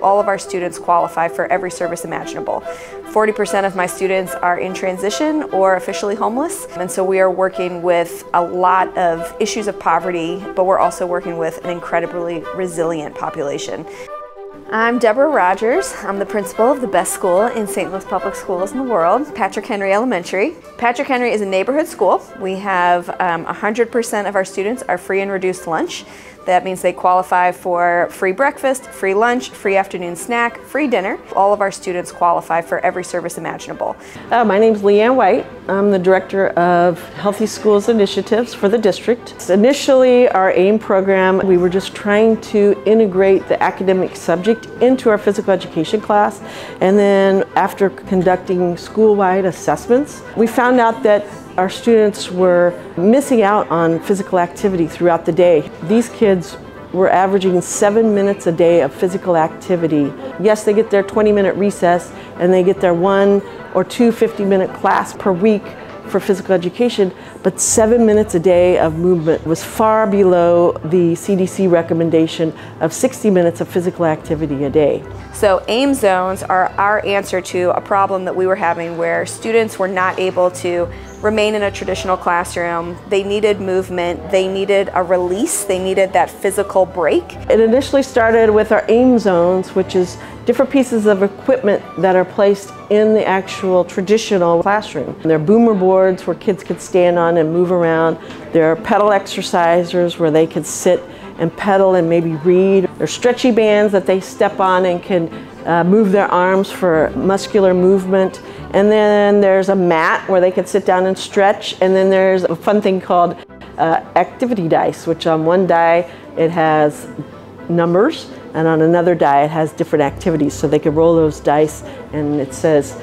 All of our students qualify for every service imaginable. 40% of my students are in transition or officially homeless, and so we are working with a lot of issues of poverty, but we're also working with an incredibly resilient population. I'm Deborah Rogers. I'm the principal of the best school in St. Louis Public Schools in the world, Patrick Henry Elementary. Patrick Henry is a neighborhood school. We have 100% of our students are free and reduced lunch. That means they qualify for free breakfast, free lunch, free afternoon snack, free dinner. All of our students qualify for every service imaginable. My name's Leanne White. I'm the Director of Healthy Schools Initiatives for the district. Initially, our AIM program, we were just trying to integrate the academic subject into our physical education class. And then after conducting school-wide assessments, we found out that our students were missing out on physical activity throughout the day. These kids were averaging 7 minutes a day of physical activity. Yes, they get their 20-minute recess and they get their 1 or 2 50-minute class per week for physical education, but 7 minutes a day of movement was far below the CDC recommendation of 60 minutes of physical activity a day. So AIM zones are our answer to a problem that we were having where students were not able to remain in a traditional classroom. They needed movement, they needed a release, they needed that physical break. It initially started with our AIM zones, which is different pieces of equipment that are placed in the actual traditional classroom. There are boomer boards where kids could stand on and move around. There are pedal exercisers where they could sit and pedal and maybe read. There's stretchy bands that they step on and can move their arms for muscular movement. And then there's a mat where they can sit down and stretch. And then there's a fun thing called activity dice, which on one die it has numbers, and on another die it has different activities. So they can roll those dice and it says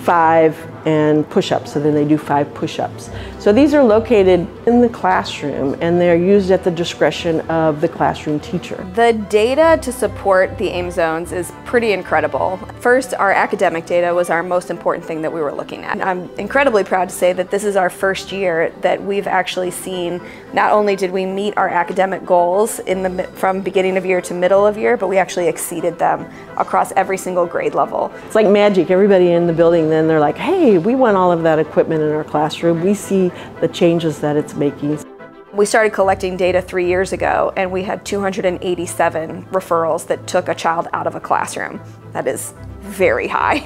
5 and push-ups, so then they do 5 push-ups. So these are located in the classroom and they're used at the discretion of the classroom teacher. The data to support the AIM zones is pretty incredible. First, our academic data was our most important thing that we were looking at. I'm incredibly proud to say that this is our first year that we've actually seen, not only did we meet our academic goals from beginning of year to middle of year, but we actually exceeded them across every single grade level. It's like magic. Everybody in the building, then they're like, hey, we want all of that equipment in our classroom. We see the changes that it's making. We started collecting data 3 years ago and we had 287 referrals that took a child out of a classroom. That is very high.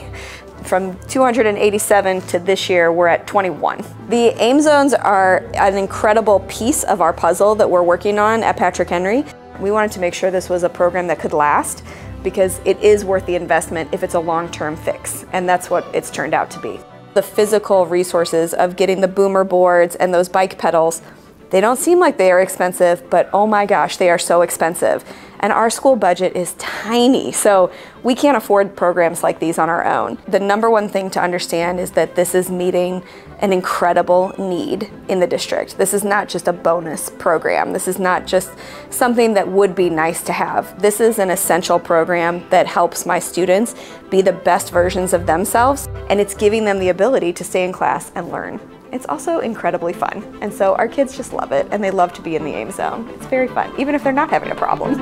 From 287 to this year, we're at 21. The AIM zones are an incredible piece of our puzzle that we're working on at Patrick Henry. We wanted to make sure this was a program that could last because it is worth the investment if it's a long-term fix, and that's what it's turned out to be. The physical resources of getting the boomer boards and those bike pedals, they don't seem like they are expensive, but oh my gosh, they are so expensive. And our school budget is tiny, so we can't afford programs like these on our own. The number one thing to understand is that this is meeting an incredible need in the district. This is not just a bonus program. This is not just something that would be nice to have. This is an essential program that helps my students be the best versions of themselves, and it's giving them the ability to stay in class and learn. It's also incredibly fun, and so our kids just love it, and they love to be in the AIM zone. It's very fun, even if they're not having a problem.